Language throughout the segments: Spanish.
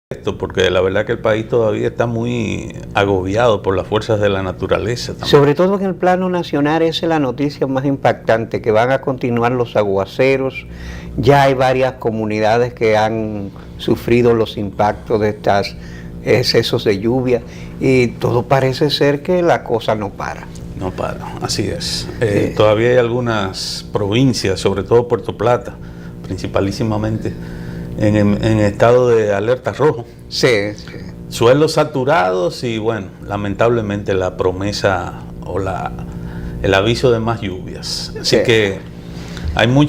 esto, porque la verdad que el país todavía está muy agobiado por las fuerzas de la naturaleza también. Sobre todo en el plano nacional, esa es la noticia más impactante, que van a continuar los aguaceros. Ya hay varias comunidades que han sufrido los impactos de estos excesos de lluvia y todo parece ser que la cosa no para. No para, así es. Todavía hay algunas provincias, sobre todo Puerto Plata, principalísimamente, en estado de alerta rojo. Sí, sí. Suelos saturados y bueno, lamentablemente la promesa o el aviso de más lluvias. Así que hay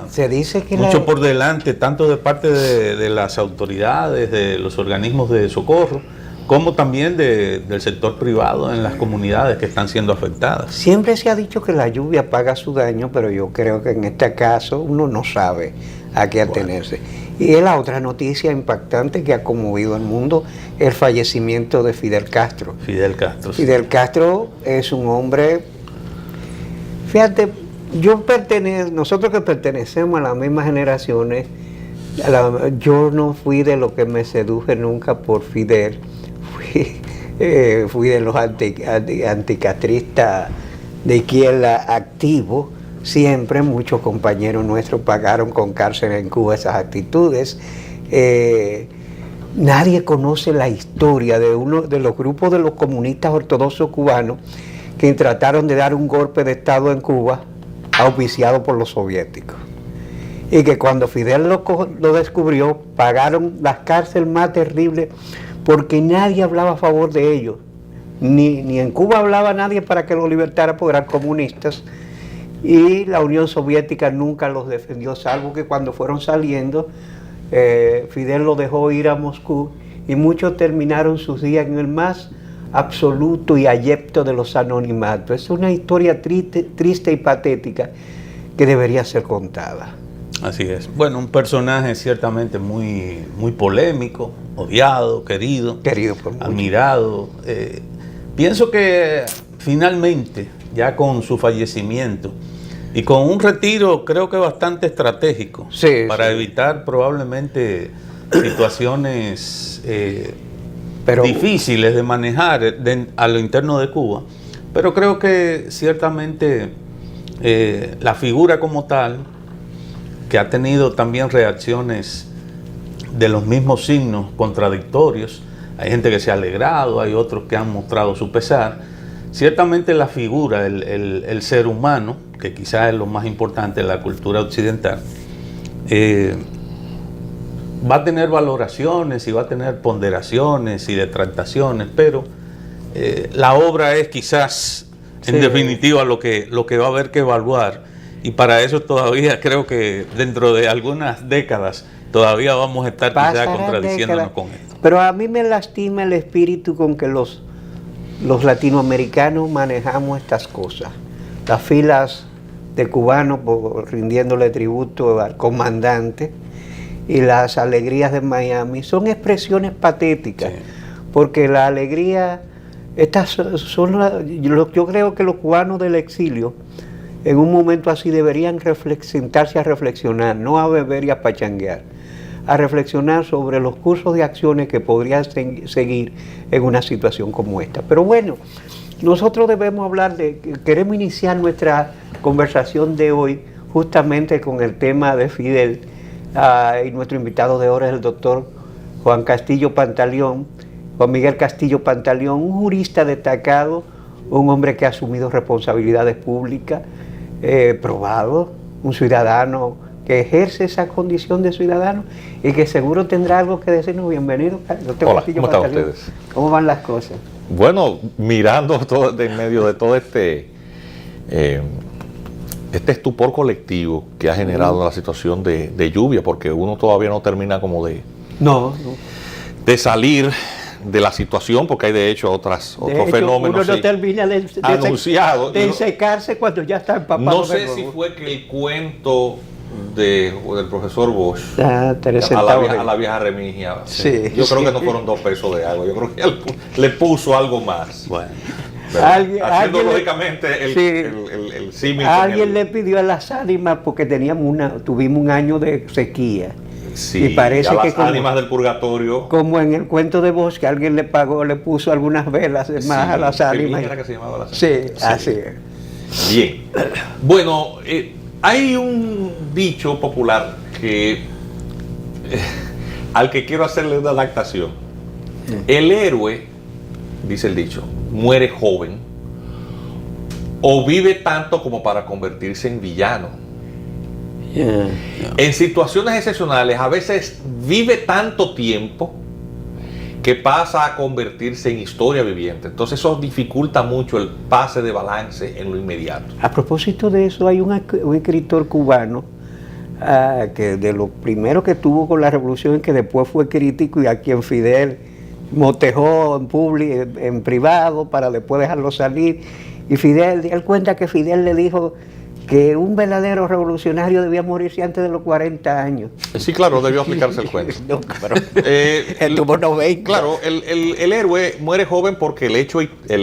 se dice que mucho por delante, tanto de parte de las autoridades, de los organismos de socorro, como también del sector privado en las comunidades que están siendo afectadas. Siempre se ha dicho que la lluvia paga su daño, pero yo creo que en este caso uno no sabe a qué atenerse. Y es la otra noticia impactante que ha conmovido al mundo, el fallecimiento de Fidel Castro. Fidel Castro. Sí. Fidel Castro es un hombre, fíjate, nosotros que pertenecemos a las mismas generaciones, yo no fui de lo que me seduje nunca por Fidel, fui de los anticastristas de izquierda activos. Siempre muchos compañeros nuestros pagaron con cárcel en Cuba esas actitudes. Nadie conoce la historia de uno de los grupos de los comunistas ortodoxos cubanos que trataron de dar un golpe de Estado en Cuba, auspiciado por los soviéticos. Y que cuando Fidel lo descubrió, pagaron las cárceles más terribles porque nadie hablaba a favor de ellos. Ni en Cuba hablaba nadie para que los libertara porque eran comunistas. Y la Unión Soviética nunca los defendió, salvo que cuando fueron saliendo, Fidel los dejó ir a Moscú y muchos terminaron sus días en el más absoluto y abyecto de los anonimatos. Es una historia triste y patética que debería ser contada. Así es. Bueno, un personaje ciertamente muy, muy polémico, odiado, querido por muchos, admirado. Pienso que finalmente, ya con su fallecimiento y con un retiro creo que bastante estratégico, para evitar probablemente situaciones difíciles de manejar a lo interno de Cuba, pero creo que ciertamente la figura como tal, que ha tenido también reacciones de los mismos signos contradictorios, hay gente que se ha alegrado, hay otros que han mostrado su pesar. Ciertamente la figura, el ser humano, que quizás es lo más importante en la cultura occidental, va a tener valoraciones y va a tener ponderaciones y detractaciones, pero la obra es quizás, en definitiva, lo que va a haber que evaluar, y para eso todavía creo que dentro de algunas décadas todavía vamos a estar quizás contradiciéndonos con esto. Pero a mí me lastima el espíritu con que los latinoamericanos manejamos estas cosas. Las filas de cubanos rindiéndole tributo al comandante y las alegrías de Miami son expresiones patéticas, porque la alegría, yo creo que los cubanos del exilio en un momento así deberían sentarse a reflexionar, no a beber y a pachanguear, a reflexionar sobre los cursos de acciones que podrían seguir en una situación como esta. Pero bueno, nosotros debemos queremos iniciar nuestra conversación de hoy justamente con el tema de Fidel, y nuestro invitado de hoy es el doctor Juan Miguel Castillo Pantaleón, un jurista destacado, un hombre que ha asumido responsabilidades públicas, probado, un ciudadano que ejerce esa condición de ciudadano y que seguro tendrá algo que decirnos. Bienvenido, doctor Hola, Castillo ¿cómo están Pantaleón. ustedes? ¿Cómo van las cosas? Bueno, mirando todo en medio de todo este estupor colectivo que ha generado la situación de lluvia, porque uno todavía no termina como de salir de la situación, porque hay de hecho otros fenómenos uno no termina anunciados de secarse cuando ya está empapado. No sé si fue que el cuento del profesor Bosch a la vieja Remigia, yo creo que no fueron 2 pesos de agua, yo creo que él le puso algo más. Bueno, haciendo lógicamente el símil. Alguien le pidió a las ánimas, porque tuvimos un año de sequía, Sí, y parece a las que ánimas del purgatorio. como en el cuento de Bosch, que alguien le pagó, le puso algunas velas más a las ánimas. Era que se llamaba la Sí, sí, así es. Bien. Bueno, hay un dicho popular que al que quiero hacerle una adaptación. El héroe, dice el dicho, muere joven o vive tanto como para convertirse en villano. En situaciones excepcionales a veces vive tanto tiempo que pasa a convertirse en historia viviente. Entonces eso dificulta mucho el pase de balance en lo inmediato. A propósito de eso, hay un escritor cubano que de lo primero que tuvo con la revolución, que después fue crítico y a quien Fidel motejó en público, en privado, para después dejarlo salir. Y Fidel, él cuenta que Fidel le dijo que un verdadero revolucionario debía morirse antes de los 40 años. Sí, claro, debió aplicarse el cuento. No, pero él tuvo 90. Claro, el héroe muere joven porque el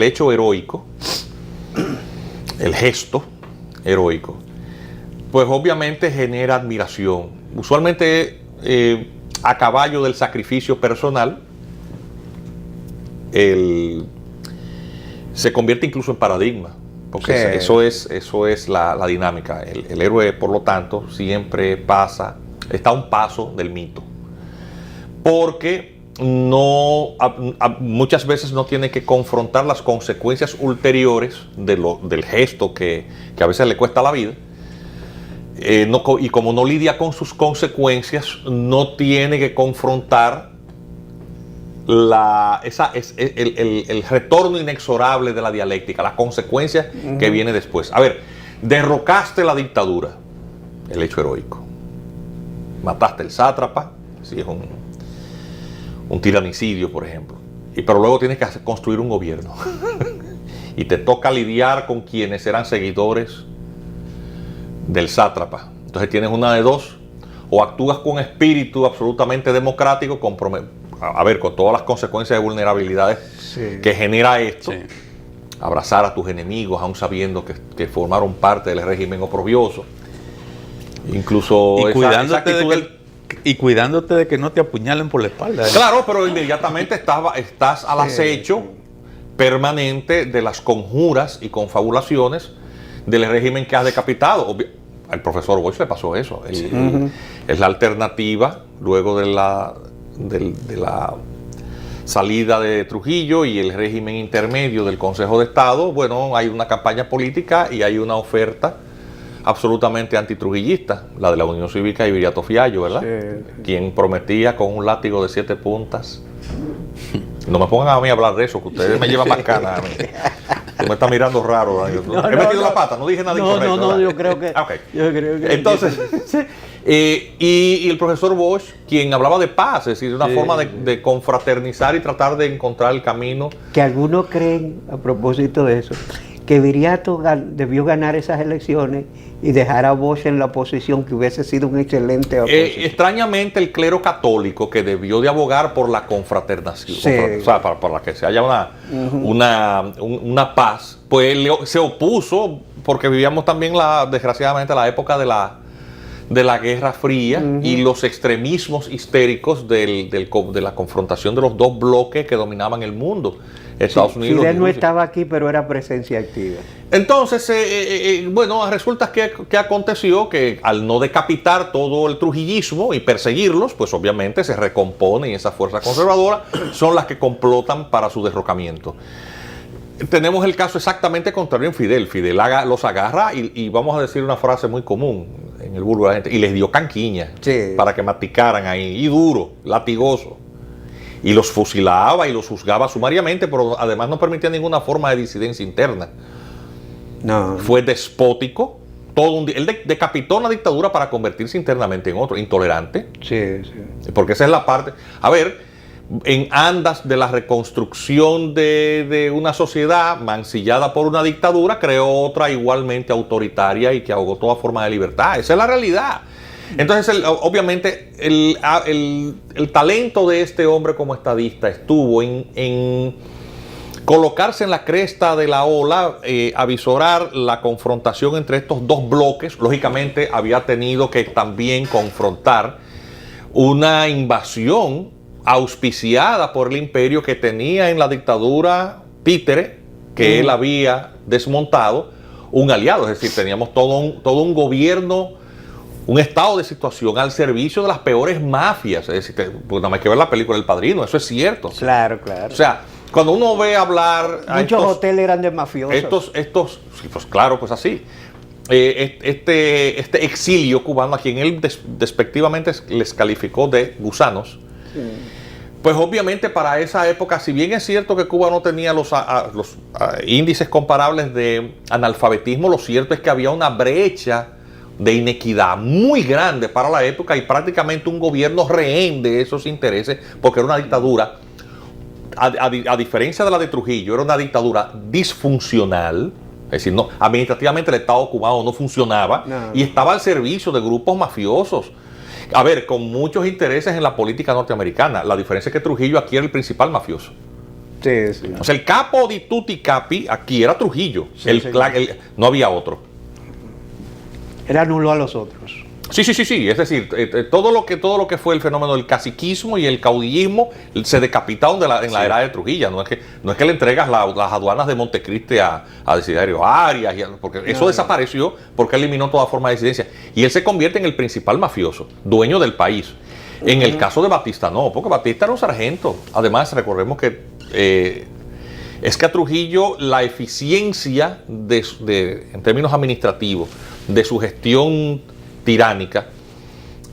hecho heroico, el gesto heroico, pues obviamente genera admiración. Usualmente a caballo del sacrificio personal, se convierte incluso en paradigma. Porque sí, eso es la dinámica. El héroe, por lo tanto, siempre está a un paso del mito. Porque muchas veces no tiene que confrontar las consecuencias ulteriores del gesto que a veces le cuesta la vida. Y como no lidia con sus consecuencias, no tiene que confrontar el retorno inexorable de la dialéctica, la consecuencia que viene después. A ver, derrocaste la dictadura, el hecho heroico. Mataste el sátrapa, si es un tiranicidio, por ejemplo. Pero luego tienes que construir un gobierno. Y te toca lidiar con quienes eran seguidores del sátrapa. Entonces tienes una de dos: o actúas con espíritu absolutamente democrático, con todas las consecuencias de vulnerabilidades que genera esto, abrazar a tus enemigos aún sabiendo que formaron parte del régimen oprobioso, incluso cuidándote de que no te apuñalen por la espalda. Claro, pero inmediatamente estás al acecho permanente de las conjuras y confabulaciones del régimen que has decapitado. Al profesor Bosch le pasó eso. Es la alternativa luego de la salida de Trujillo y el régimen intermedio del Consejo de Estado. Bueno, hay una campaña política y hay una oferta absolutamente antitrujillista, la de la Unión Cívica y Viriato Fiallo, ¿verdad? Sí. Quien prometía con un látigo de 7 puntas. No me pongan a mí a hablar de eso, que ustedes me llevan más cana a mí. Tú me estás mirando raro, Daniel. He metido la pata, no dije nada incorrecto. No, yo creo que... Okay. Entonces, y el profesor Bosch, quien hablaba de paz, es decir, de una forma de confraternizar y tratar de encontrar el camino. Que algunos creen, a propósito de eso, que Viriato debió ganar esas elecciones y dejar a Bosch en la oposición, que hubiese sido un excelente oposición. Extrañamente, el clero católico, que debió de abogar por la confraternación, o sea, para que se haya una paz, pues se opuso, porque vivíamos también, desgraciadamente, la época de la Guerra Fría y los extremismos histéricos de la confrontación de los dos bloques que dominaban el mundo. Estados Unidos. Fidel no estaba aquí, pero era presencia activa. Entonces, resulta que aconteció que al no decapitar todo el trujillismo y perseguirlos, pues obviamente se recompone y esas fuerzas conservadoras son las que complotan para su derrocamiento. Tenemos el caso exactamente contrario en Fidel. Fidel los agarra y vamos a decir una frase muy común en el vulgo de la gente, y les dio canquiña para que maticaran ahí, y duro, latigoso. Y los fusilaba y los juzgaba sumariamente, pero además no permitía ninguna forma de disidencia interna. No. Fue despótico. Él decapitó una dictadura para convertirse internamente en otro. Intolerante. Sí. Porque esa es la parte... A ver, en andas de la reconstrucción de una sociedad mancillada por una dictadura, creó otra igualmente autoritaria y que ahogó toda forma de libertad. Esa es la realidad. Entonces, obviamente, el talento de este hombre como estadista estuvo en colocarse en la cresta de la ola, avisorar la confrontación entre estos dos bloques. Lógicamente, había tenido que también confrontar una invasión auspiciada por el imperio que tenía en la dictadura títere, que él había desmontado, un aliado. Es decir, teníamos todo un gobierno, un estado de situación al servicio de las peores mafias. Es decir, pues nada más que ver la película El Padrino, eso es cierto. Claro, claro. O sea, cuando uno ve hablar... Muchos hoteles eran de mafiosos. Sí, pues claro, pues así. Este exilio cubano, a quien él despectivamente les calificó de gusanos, pues obviamente para esa época, si bien es cierto que Cuba no tenía los índices comparables de analfabetismo, lo cierto es que había una brecha de inequidad muy grande para la época y prácticamente un gobierno rehén de esos intereses, porque era una dictadura, a diferencia de la de Trujillo, era una dictadura disfuncional. Es decir, no, administrativamente el Estado cubano no funcionaba y estaba al servicio de grupos mafiosos. A ver, con muchos intereses en la política norteamericana. La diferencia es que Trujillo aquí era el principal mafioso. Sí, sí. O sea, el capo di tutti capi aquí era Trujillo. Sí, no había otro. Era nulo a los otros. Sí. Es decir, todo lo que fue el fenómeno del caciquismo y el caudillismo se decapitaron en la era de Trujillo. No es que le entregas las aduanas de Montecristi a Desiderio Arias, porque eso desapareció porque eliminó toda forma de disidencia. Y él se convierte en el principal mafioso, dueño del país. En el caso de Batista no, porque Batista era un sargento. Además, recordemos que es que a Trujillo la eficiencia en términos administrativos de su gestión tiránica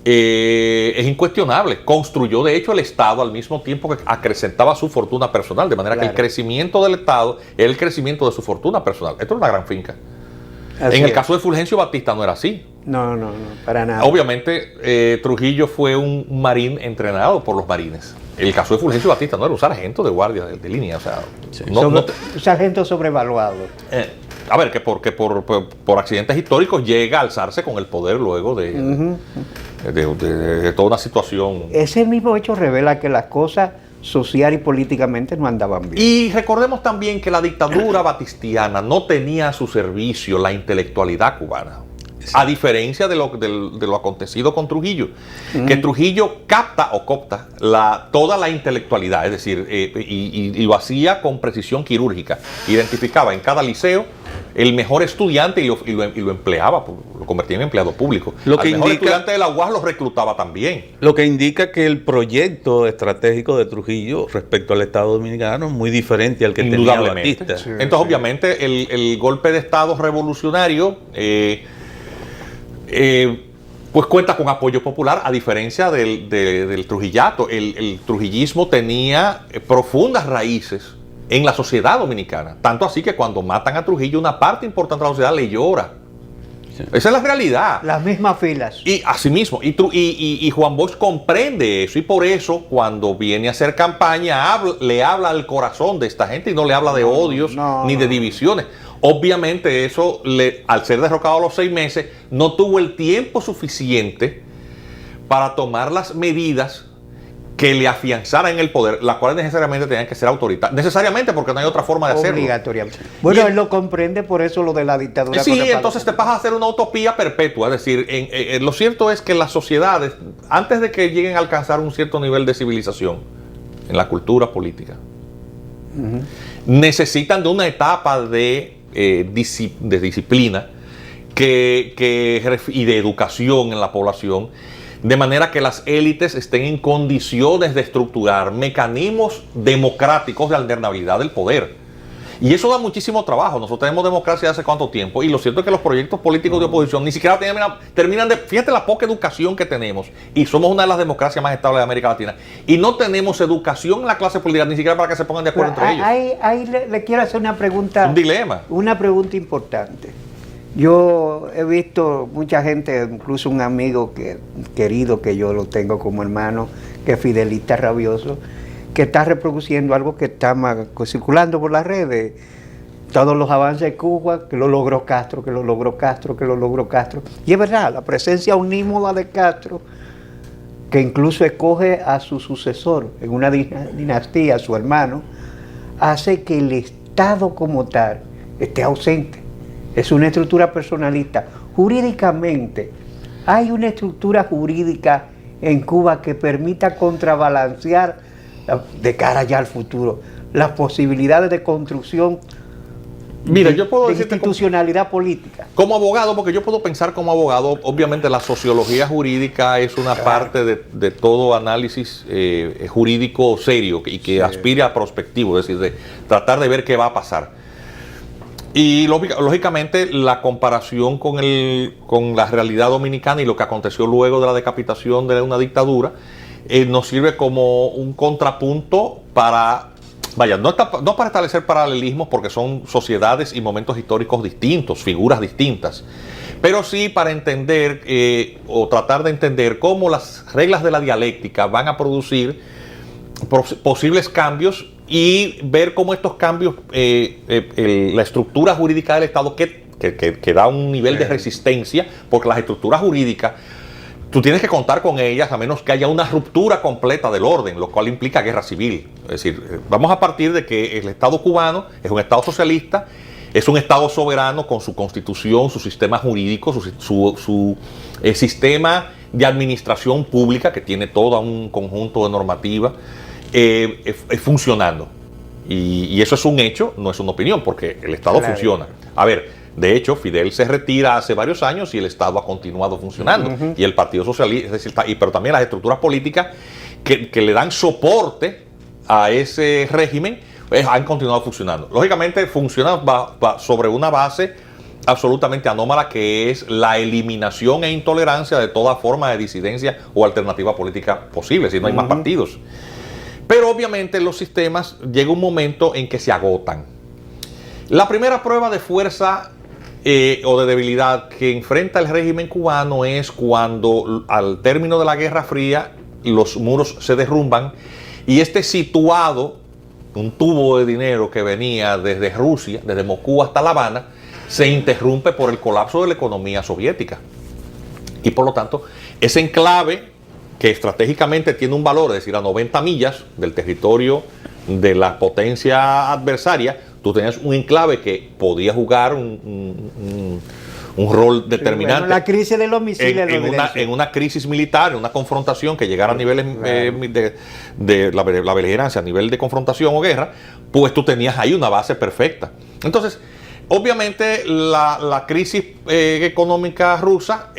es incuestionable. Construyó de hecho el Estado al mismo tiempo que acrecentaba su fortuna personal, de manera que el crecimiento del Estado es el crecimiento de su fortuna personal. Esto es una gran finca. En el caso de Fulgencio Batista no era así. No, para nada. Obviamente Trujillo fue un marín entrenado por los marines. En el caso de Fulgencio Batista no era un sargento de guardia de línea. O sea, un sargento sobrevaluado. A ver, que por accidentes históricos llega a alzarse con el poder luego de toda una situación. Ese mismo hecho revela que las cosas social y políticamente no andaban bien. Y recordemos también que la dictadura batistiana no tenía a su servicio la intelectualidad cubana. A diferencia de lo acontecido con Trujillo, que Trujillo capta o copta toda la intelectualidad, es decir, y lo hacía con precisión quirúrgica. Identificaba en cada liceo el mejor estudiante y lo empleaba, lo convertía en empleado público. Lo que Al mejor estudiante de la UAS lo reclutaba también. Lo que indica que el proyecto estratégico de Trujillo respecto al Estado Dominicano es muy diferente al que tenía Batista. Sí, entonces, obviamente, el golpe de Estado revolucionario pues cuenta con apoyo popular, a diferencia del trujillato. El trujillismo tenía profundas raíces en la sociedad dominicana, tanto así que cuando matan a Trujillo, una parte importante de la sociedad le llora. Sí. Esa es la realidad. Las mismas filas. Y así mismo, y Juan Bosch comprende eso, y por eso cuando viene a hacer campaña le habla al corazón de esta gente y no le habla de odios ni de divisiones. Obviamente eso, al ser derrocado a los 6 meses, no tuvo el tiempo suficiente para tomar las medidas que le afianzaran en el poder, las cuales necesariamente tenían que ser autoritarias. Necesariamente, porque no hay otra forma de hacerlo. Obligatoriamente. Bueno, él lo comprende, por eso lo de la dictadura. Sí, entonces te vas a hacer una utopía perpetua. Es decir, lo cierto es que las sociedades, antes de que lleguen a alcanzar un cierto nivel de civilización en la cultura política, necesitan de una etapa de disciplina y de educación en la población, de manera que las élites estén en condiciones de estructurar mecanismos democráticos de alternabilidad del poder. Y eso da muchísimo trabajo. Nosotros tenemos democracia hace cuánto tiempo, y lo cierto es que los proyectos políticos de oposición ni siquiera terminan de... Fíjate la poca educación que tenemos, y somos una de las democracias más estables de América Latina, y no tenemos educación en la clase política, ni siquiera para que se pongan de acuerdo entre ellos. Ahí le quiero hacer una pregunta. Un dilema. Una pregunta importante. Yo he visto mucha gente, incluso un amigo querido que yo lo tengo como hermano, que es fidelista rabioso, que está reproduciendo algo que está circulando por las redes. Todos los avances de Cuba, que lo logró Castro, que lo logró Castro, que lo logró Castro. Y es verdad, la presencia unímoda de Castro, que incluso escoge a su sucesor en una dinastía, a su hermano, hace que el Estado como tal esté ausente. Es una estructura personalista. Jurídicamente, hay una estructura jurídica en Cuba que permita contrabalancear de cara ya al futuro las posibilidades de construcción Mira, yo puedo de decirte institucionalidad política? como abogado, porque yo puedo pensar como abogado, obviamente la sociología jurídica es una parte de todo análisis jurídico serio y que aspire a prospectivo, es decir, de tratar de ver qué va a pasar. Y lógicamente la comparación con la realidad dominicana y lo que aconteció luego de la decapitación de una dictadura nos sirve como un contrapunto para... Vaya, no para establecer paralelismos porque son sociedades y momentos históricos distintos, figuras distintas, pero sí para entender o tratar de entender cómo las reglas de la dialéctica van a producir posibles cambios y ver cómo estos cambios, la estructura jurídica del Estado que da un nivel de resistencia, porque las estructuras jurídicas tú tienes que contar con ellas a menos que haya una ruptura completa del orden, lo cual implica guerra civil. Es decir, vamos a partir de que el Estado cubano es un Estado socialista, es un Estado soberano con su constitución, su sistema jurídico, su sistema de administración pública que tiene todo un conjunto de normativa funcionando. Y eso es un hecho, no es una opinión, porque el Estado funciona. A ver, de hecho, Fidel se retira hace varios años y el Estado ha continuado funcionando. Y el Partido Socialista, es decir, pero también las estructuras políticas que le dan soporte a ese régimen, han continuado funcionando. Lógicamente, funcionan sobre una base absolutamente anómala, que es la eliminación e intolerancia de toda forma de disidencia o alternativa política posible, si no hay más partidos. Pero obviamente los sistemas llega un momento en que se agotan. La primera prueba de fuerza o de debilidad que enfrenta el régimen cubano es cuando al término de la Guerra Fría los muros se derrumban y situado, un tubo de dinero que venía desde Rusia, desde Moscú hasta La Habana, se interrumpe por el colapso de la economía soviética. Y por lo tanto, ese enclave que estratégicamente tiene un valor, es decir, a 90 millas del territorio de la potencia adversaria, tú tenías un enclave que podía jugar un rol determinante. Bueno, la crisis de los misiles en una crisis militar, en una confrontación que llegara a niveles de la beligerancia, a nivel de confrontación o guerra, pues tú tenías ahí una base perfecta. Entonces, obviamente la crisis económica rusa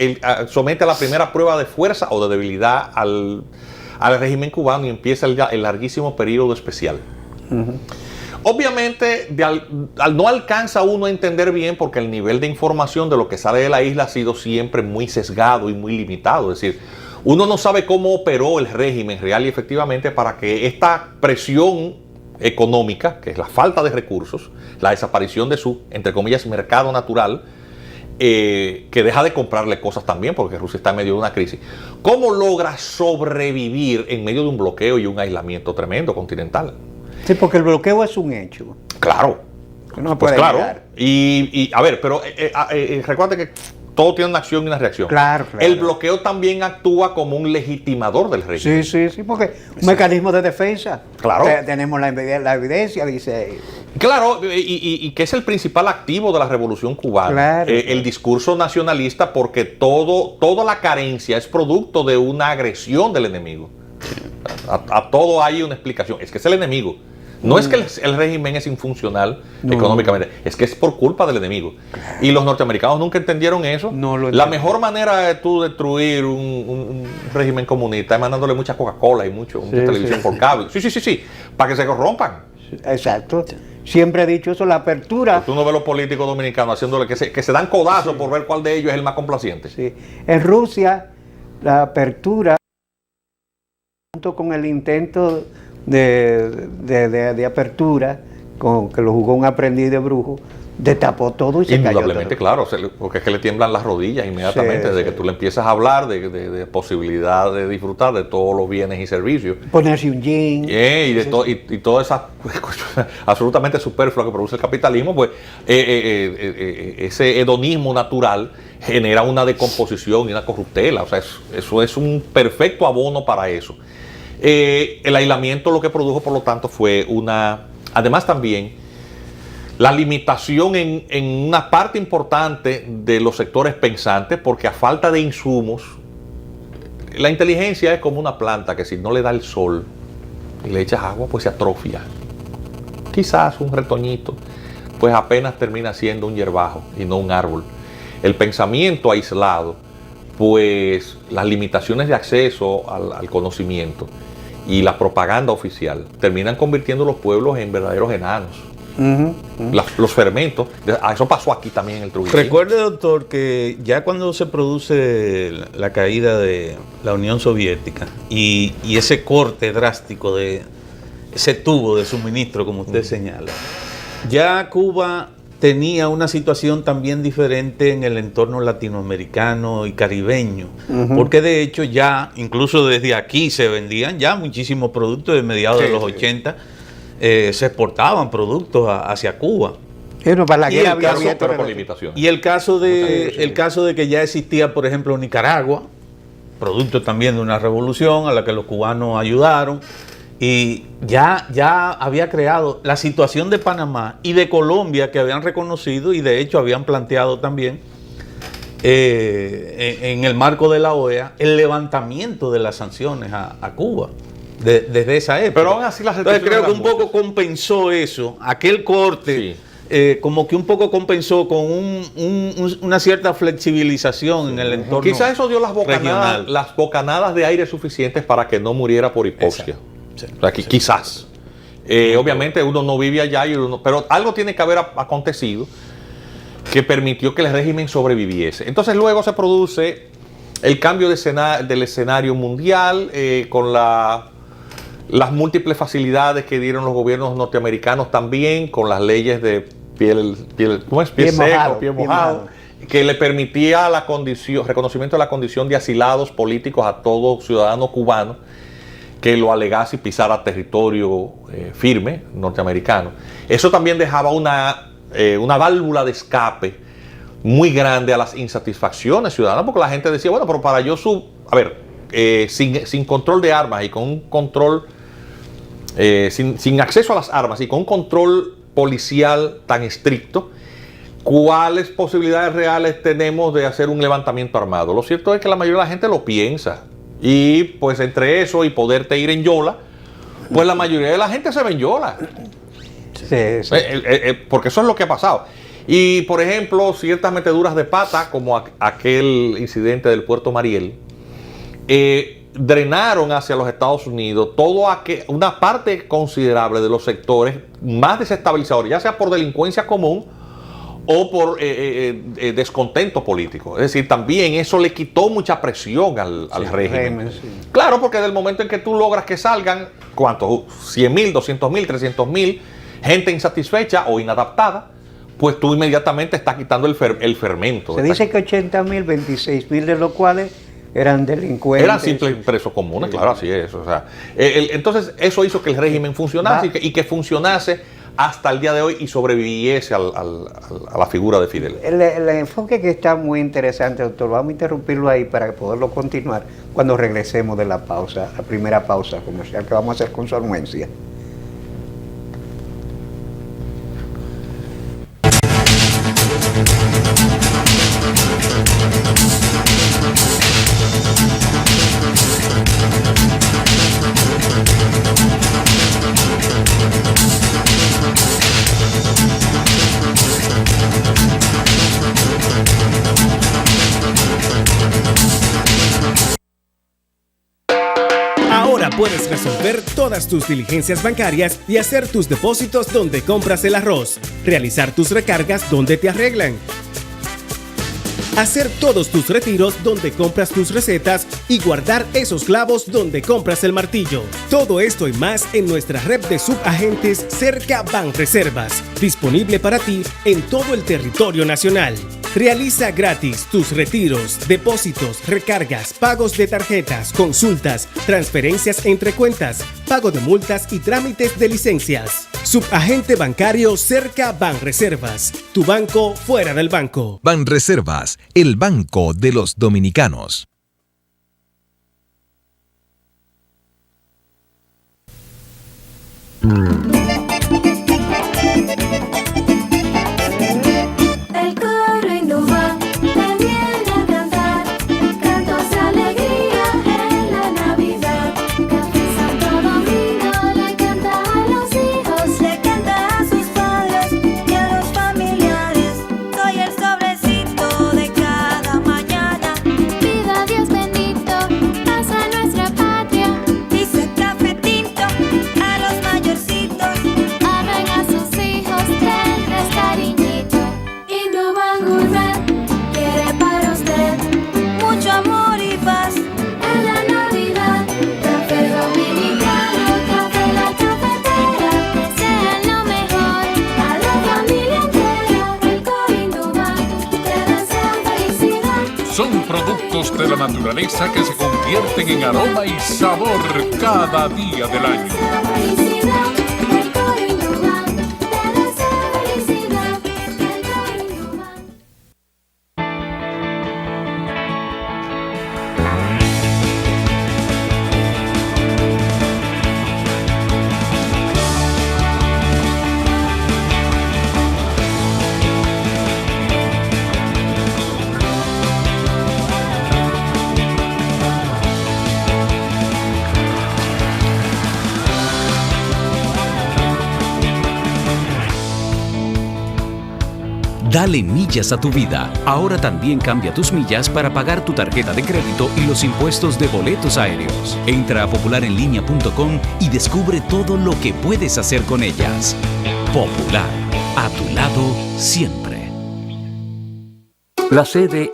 somete a la primera prueba de fuerza o de debilidad al régimen cubano y empieza el larguísimo periodo especial. Obviamente no alcanza uno a entender bien porque el nivel de información de lo que sale de la isla ha sido siempre muy sesgado y muy limitado. Es decir, uno no sabe cómo operó el régimen real y efectivamente para que esta presión económica, que es la falta de recursos, la desaparición de su, entre comillas, mercado natural, que deja de comprarle cosas también porque Rusia está en medio de una crisis, ¿cómo logra sobrevivir en medio de un bloqueo y un aislamiento tremendo continental? Sí, porque el bloqueo es un hecho. Claro, no pues claro. Negar. Y a ver, pero recuerda que todo tiene una acción y una reacción. Claro. El bloqueo también actúa como un legitimador del régimen. Sí, porque un mecanismo de defensa. Claro. Tenemos la evidencia, dice. Claro, y que es el principal activo de la Revolución Cubana. Claro. El discurso nacionalista, porque toda la carencia es producto de una agresión del enemigo. A todo hay una explicación. Es que es el enemigo. No es que el régimen es infuncional económicamente, es que es por culpa del enemigo. Claro. Y los norteamericanos nunca entendieron eso. La mejor manera de tú destruir un régimen comunista es mandándole mucha Coca-Cola y mucha televisión por cable. Sí, para que se corrompan. Exacto. Siempre he dicho eso, la apertura. Tú no ves los políticos dominicanos haciéndole que se dan codazos por ver cuál de ellos es el más complaciente. Sí. En Rusia, la apertura, junto con el intento de apertura, con que lo jugó un aprendiz de brujo, destapó todo y se cayó. Indudablemente, claro, porque es que le tiemblan las rodillas inmediatamente desde que tú le empiezas a hablar de posibilidad de disfrutar de todos los bienes y servicios. Ponerse un jean. Y toda esa absolutamente superflua que produce el capitalismo, pues ese hedonismo natural genera una decomposición y una corruptela. O sea, eso es un perfecto abono para eso. El aislamiento lo que produjo, por lo tanto, fue además también, la limitación en una parte importante de los sectores pensantes, porque a falta de insumos, La inteligencia es como una planta que si no le da el sol y le echas agua, pues se atrofia. Quizás un retoñito, pues apenas termina siendo un hierbajo y no un árbol. El pensamiento aislado, pues las limitaciones de acceso al conocimiento y la propaganda oficial terminan convirtiendo los pueblos en verdaderos enanos. Los fermentos, eso pasó aquí también en el Trujillo. Recuerde, doctor, que ya cuando se produce la caída de la Unión Soviética y ese corte drástico de ese tubo de suministro, como usted señala, ya Cuba tenía una situación también diferente en el entorno latinoamericano y caribeño, porque de hecho ya, incluso desde aquí se vendían ya muchísimos productos de mediados de los 80, se exportaban productos hacia Cuba. Bueno, para la guerra había pero con limitaciones. Y el caso de que ya existía, por ejemplo, Nicaragua, producto también de una revolución a la que los cubanos ayudaron, y ya había creado la situación de Panamá y de Colombia, que habían reconocido y de hecho habían planteado también en el marco de la OEA el levantamiento de las sanciones a Cuba desde esa época. Pero aún así las Entonces creo que un muchas. poco compensó eso, aquel corte, como que un poco compensó con una cierta flexibilización en el entorno. Quizás eso dio regional. las bocanadas de aire suficientes para que no muriera por hipoxia. Sí, O sea, quizás. Obviamente uno no vive allá, pero algo tiene que haber acontecido que permitió que el régimen sobreviviese. Entonces luego se produce el cambio del escenario mundial con las múltiples facilidades que dieron los gobiernos norteamericanos también, con las leyes de piel seco, pie mojado, que le permitía reconocimiento de la condición de asilados políticos a todo ciudadano cubano que lo alegase y pisara territorio firme norteamericano. Eso también dejaba una válvula de escape muy grande a las insatisfacciones ciudadanas, porque la gente decía, bueno, pero para yo sin control de armas y con un control, sin acceso a las armas y con un control policial tan estricto, ¿cuáles posibilidades reales tenemos de hacer un levantamiento armado? Lo cierto es que la mayoría de la gente lo piensa. Y pues entre eso y poderte ir en yola, pues la mayoría de la gente se ve en yola. Sí. Porque eso es lo que ha pasado. Y por ejemplo, ciertas meteduras de pata, como aquel incidente del Puerto Mariel, drenaron hacia los Estados Unidos una parte considerable de los sectores más desestabilizadores, ya sea por delincuencia común o por descontento político. Es decir, también eso le quitó mucha presión al régimen. Sí. Claro, porque del momento en que tú logras que salgan, ¿cuántos? 100,000, 200,000, 300,000, gente insatisfecha o inadaptada, pues tú inmediatamente estás quitando el fermento. Se dice que 80,000, 26,000 de los cuales eran delincuentes. Eran simples presos comunes, claro, así es. O sea, entonces eso hizo que el régimen funcionase y que funcionase hasta el día de hoy y sobreviviese a la figura de Fidel. El enfoque que está muy interesante, doctor, vamos a interrumpirlo ahí para poderlo continuar cuando regresemos de la pausa, la primera pausa comercial que vamos a hacer con su anuencia. Ahora puedes resolver todas tus diligencias bancarias y hacer tus depósitos donde compras el arroz, realizar tus recargas donde te arreglan, hacer todos tus retiros donde compras tus recetas y guardar esos clavos donde compras el martillo. Todo esto y más en nuestra red de subagentes Cerca Banreservas, disponible para ti en todo el territorio nacional. Realiza gratis tus retiros, depósitos, recargas, pagos de tarjetas, consultas, transferencias entre cuentas, pago de multas y trámites de licencias. Subagente bancario Cerca Banreservas, tu banco fuera del banco. Banreservas, el banco de los dominicanos. El coro innova, te viene a cantar, cantos de alegría de la naturaleza que se convierten en aroma y sabor cada día del año. Dale millas a tu vida. Ahora también cambia tus millas para pagar tu tarjeta de crédito y los impuestos de boletos aéreos. Entra a popularenlinea.com y descubre todo lo que puedes hacer con ellas. Popular, a tu lado siempre. La CDEE,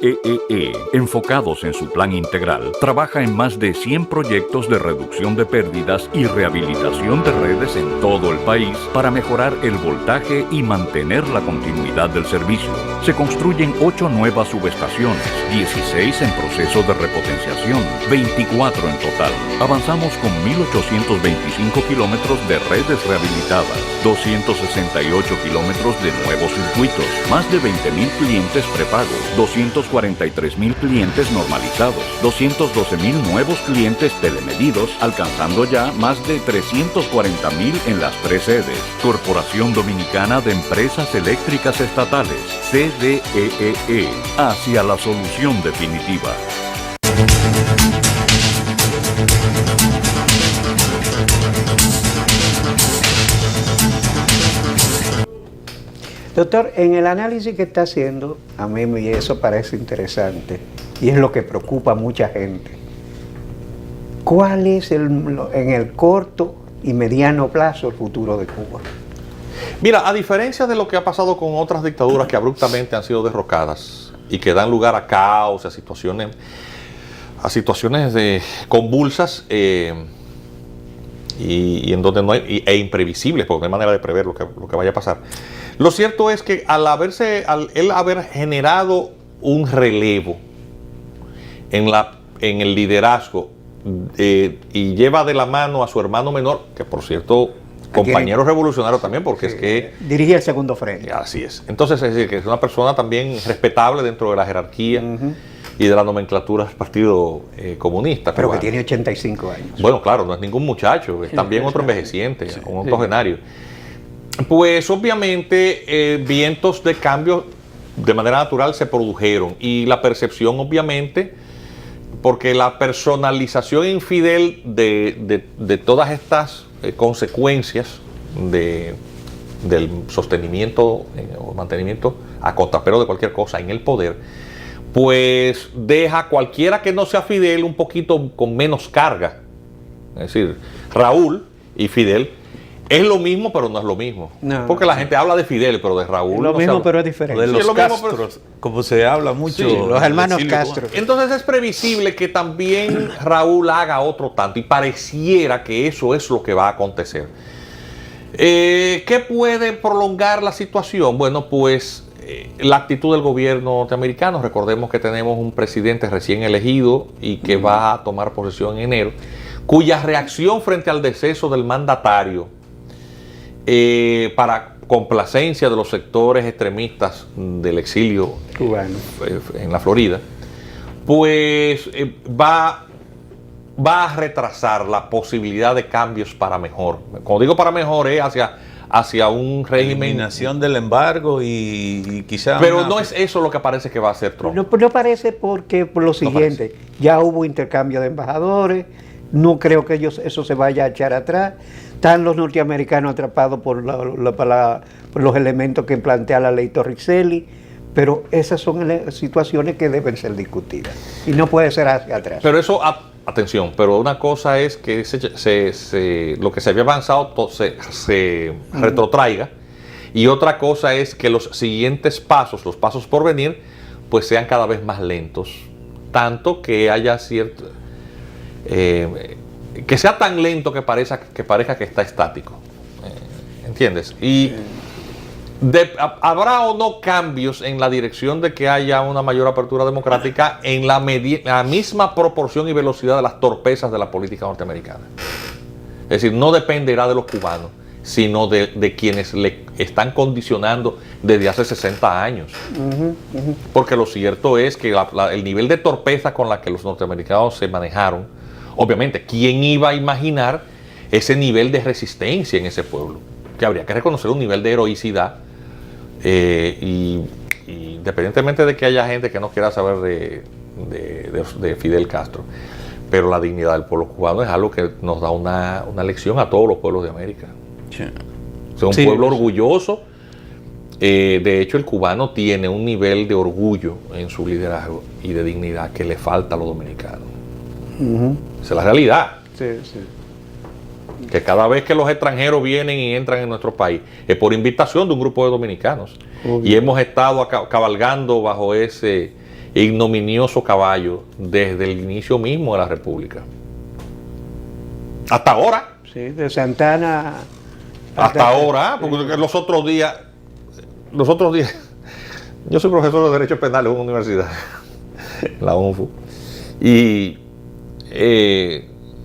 enfocados en su plan integral, trabaja en más de 100 proyectos de reducción de pérdidas y rehabilitación de redes en todo el país para mejorar el voltaje y mantener la continuidad del servicio. Se construyen 8 nuevas subestaciones, 16 en proceso de repotenciación, 24 en total. Avanzamos con 1.825 kilómetros de redes rehabilitadas, 268 kilómetros de nuevos circuitos, más de 20.000 clientes prepagos, 243.000 clientes normalizados, 212.000 nuevos clientes telemedidos, alcanzando ya más de 340.000 en las 3 sedes. Corporación Dominicana de Empresas Eléctricas Estatales, CDEE, hacia la solución definitiva. Doctor, en el análisis que está haciendo, a mí eso parece interesante y es lo que preocupa a mucha gente. ¿Cuál es en el corto y mediano plazo el futuro de Cuba? Mira, a diferencia de lo que ha pasado con otras dictaduras que abruptamente han sido derrocadas y que dan lugar a caos, a situaciones convulsas y en donde no hay, e imprevisibles, porque no hay manera de prever lo que vaya a pasar. Lo cierto es que al él haber generado un relevo en el liderazgo y lleva de la mano a su hermano menor, que por cierto, compañero revolucionario también, porque sí, es que dirige el segundo frente. Así es. Entonces, es decir, que es una persona también respetable dentro de la jerarquía y de la nomenclatura del Partido Comunista. Pero que tiene 85 años. Bueno, claro, no es ningún muchacho, es también otro envejeciente, un octogenario. Pues obviamente vientos de cambio de manera natural se produjeron y la percepción obviamente, porque la personalización infidel de todas estas consecuencias del sostenimiento o mantenimiento a contrapelo de cualquier cosa en el poder, pues deja a cualquiera que no sea Fidel un poquito con menos carga. Es decir, Raúl y Fidel es lo mismo, pero no es lo mismo. No, porque la gente habla de Fidel, pero de Raúl. Es lo mismo, pero es diferente. De los Castro, como se habla mucho. Sí, los hermanos Castro. Entonces es previsible que también Raúl haga otro tanto y pareciera que eso es lo que va a acontecer. ¿Qué puede prolongar la situación? Bueno, pues la actitud del gobierno norteamericano. Recordemos que tenemos un presidente recién elegido y que va a tomar posesión en enero, cuya reacción frente al deceso del mandatario, para complacencia de los sectores extremistas del exilio cubano en la Florida, pues va a retrasar la posibilidad de cambios para mejor. Cuando digo para mejor es hacia un régimen... Eliminación del embargo y quizá... Pero no es eso lo que parece que va a hacer Trump. No parece porque, por lo siguiente, ya hubo intercambio de embajadores, no creo que eso se vaya a echar atrás. Están los norteamericanos atrapados por los elementos que plantea la ley Torricelli, pero esas son situaciones que deben ser discutidas y no puede ser hacia atrás. Pero eso, atención, pero una cosa es que lo que se había avanzado se retrotraiga, y otra cosa es que los siguientes pasos, los pasos por venir, pues sean cada vez más lentos, tanto que haya cierto... que sea tan lento que parezca que está estático, ¿entiendes? Y ¿Habrá o no cambios en la dirección de que haya una mayor apertura democrática en la misma proporción y velocidad de las torpezas de la política norteamericana? Es decir, no dependerá de los cubanos, sino de quienes le están condicionando desde hace 60 años. Porque lo cierto es que el nivel de torpeza con la que los norteamericanos se manejaron, obviamente, ¿quién iba a imaginar ese nivel de resistencia en ese pueblo? Que habría que reconocer un nivel de heroicidad, y independientemente de que haya gente que no quiera saber de Fidel Castro, pero la dignidad del pueblo cubano es algo que nos da una lección a todos los pueblos de América. Sí. O sea, un pueblo orgulloso. De hecho, el cubano tiene un nivel de orgullo en su liderazgo y de dignidad que le falta a los dominicanos. Esa es la realidad. Sí, sí. Que cada vez que los extranjeros vienen y entran en nuestro país es por invitación de un grupo de dominicanos. Y hemos estado cabalgando bajo ese ignominioso caballo desde el inicio mismo de la República. Hasta ahora. Sí, de Santana. Hasta ahora, porque los otros días, yo soy profesor de Derecho Penal en una universidad, en la UNFU, y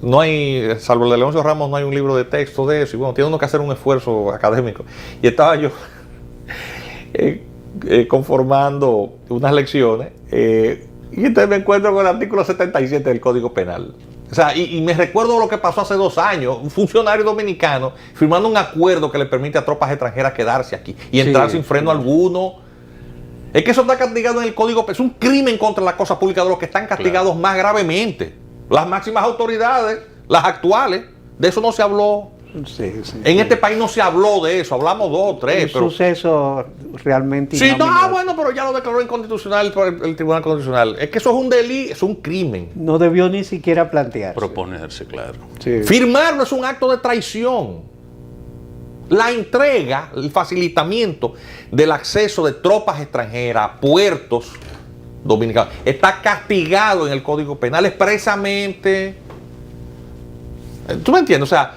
no hay, salvo el de Leoncio Ramos, no hay un libro de texto de eso, y bueno, tiene uno que hacer un esfuerzo académico. Y estaba yo conformando unas lecciones, y entonces me encuentro con el artículo 77 del Código Penal. O sea, y me recuerdo lo que pasó hace 2 años, un funcionario dominicano firmando un acuerdo que le permite a tropas extranjeras quedarse aquí y entrar sin freno alguno. Es que eso está castigado en el Código Penal, es un crimen contra la cosa pública, de los que están castigados más gravemente. Las máximas autoridades, las actuales, de eso no se habló. En este país no se habló de eso, hablamos 2 o 3. Un suceso realmente. Sí, bueno, pero ya lo declaró inconstitucional por el Tribunal Constitucional. Es que eso es un delito, es un crimen. No debió ni siquiera plantearse. Proponerse, claro. Sí. Firmarlo es un acto de traición. La entrega, el facilitamiento del acceso de tropas extranjeras a puertos dominicanos está castigado en el Código Penal expresamente. ¿Tú me entiendes? O sea,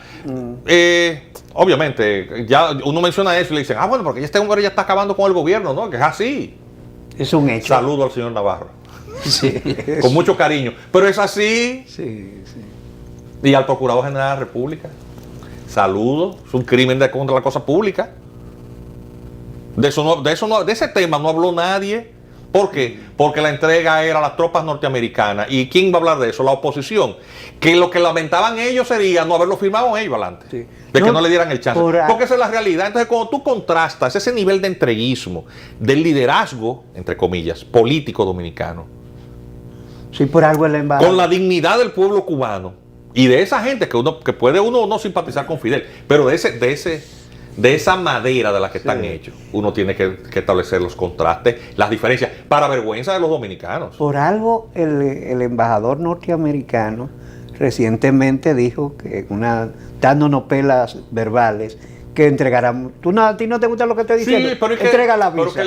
obviamente, ya uno menciona eso y le dicen, bueno, porque este hombre ya está acabando con el gobierno, ¿no? Que es así. Es un hecho. Saludo al señor Navarro. Sí, con mucho cariño. Pero es así. Sí, sí. Y al Procurador General de la República. Saludo. Es un crimen contra la cosa pública. De ese tema no habló nadie. ¿Por qué? Porque la entrega era a las tropas norteamericanas. ¿Y quién va a hablar de eso? La oposición. Que lo que lamentaban ellos sería no haberlo firmado ellos adelante. Sí. De que no le dieran el chance. Porque esa es la realidad. Entonces, cuando tú contrastas ese nivel de entreguismo, del liderazgo, entre comillas, político dominicano, sí, por algo el embajador, con la dignidad del pueblo cubano y de esa gente que puede uno no simpatizar con Fidel, pero de esa madera de la que están hechos, uno tiene que establecer los contrastes, las diferencias, para vergüenza de los dominicanos. Por algo el embajador norteamericano recientemente dijo que dándonos pelas verbales, que entregarán. ¿A ti no te gusta lo que estoy diciendo? Sí, pero entrega la visa.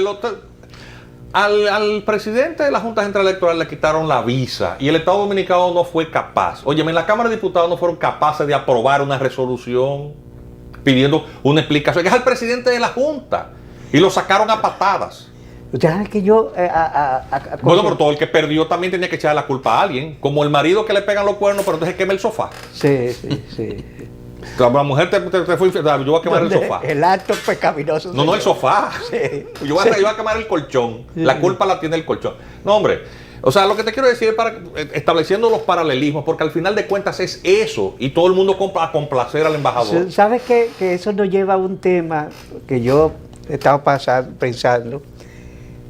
Al presidente de la Junta Central Electoral le quitaron la visa y el Estado Dominicano no fue capaz. Óyeme, en la Cámara de Diputados no fueron capaces de aprobar una resolución pidiendo una explicación. Que es el presidente de la Junta y lo sacaron a patadas. Usted sabe que yo... bueno, pero todo el que perdió también tenía que echar la culpa a alguien. Como el marido que le pegan los cuernos, pero entonces quema el sofá. Sí. La mujer te fue infiel, yo voy a quemar el sofá. El acto pecaminoso. No, el sofá. Sí. Yo voy a quemar el colchón. Sí. La culpa la tiene el colchón. No, hombre. O sea, lo que te quiero decir es estableciendo los paralelismos, porque al final de cuentas es eso, y todo el mundo a complacer al embajador. ¿Sabes qué? Que eso nos lleva a un tema que yo he estado pensando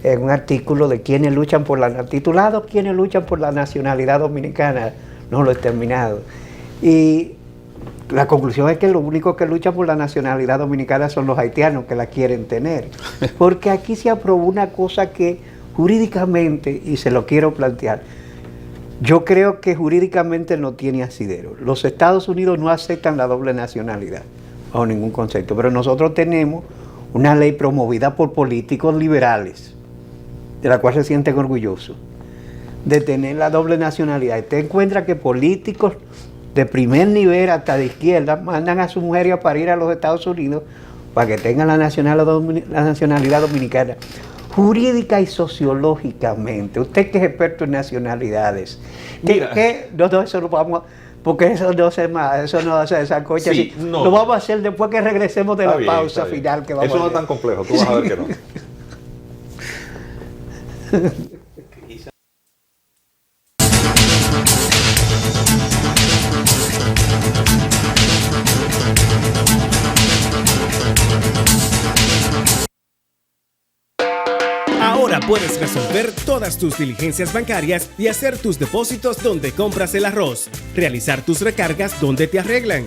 en un artículo de quienes luchan titulado "Quienes luchan por la nacionalidad dominicana". No lo he terminado. Y la conclusión es que los únicos que luchan por la nacionalidad dominicana son los haitianos que la quieren tener. Porque aquí se aprobó una cosa que jurídicamente, y se lo quiero plantear, yo creo que jurídicamente no tiene asidero. Los Estados Unidos no aceptan la doble nacionalidad, bajo ningún concepto, pero nosotros tenemos una ley promovida por políticos liberales, de la cual se sienten orgullosos, de tener la doble nacionalidad. Y te encuentra que políticos de primer nivel hasta de izquierda mandan a su mujer a parir a los Estados Unidos para que tengan la nacionalidad dominicana, jurídica y sociológicamente. Usted que es experto en nacionalidades, no, eso lo vamos a... Porque eso no se sancocha Sí, así. no. Lo vamos a hacer después que regresemos de Está la bien, pausa está bien. final que vamos Eso no a es tan complejo, tú vas a ver que no. Ahora puedes resolver todas tus diligencias bancarias y hacer tus depósitos donde compras el arroz, realizar tus recargas donde te arreglan,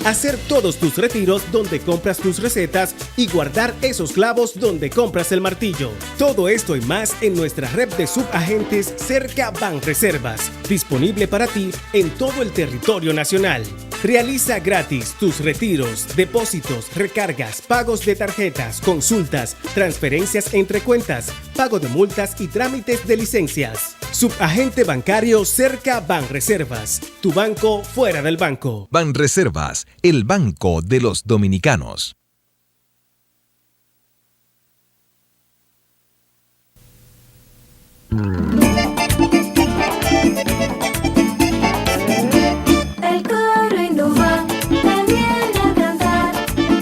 hacer todos tus retiros donde compras tus recetas y guardar esos clavos donde compras el martillo. Todo esto y más en nuestra red de subagentes Cerca Banreservas, disponible para ti en todo el territorio nacional. Realiza gratis tus retiros, depósitos, recargas, pagos de tarjetas, consultas, transferencias entre cuentas, pago de multas y trámites de licencias. Subagente bancario Cerca Banreservas, tu banco fuera del banco. Banreservas, el banco de los dominicanos. El coro innova, te viene a cantar,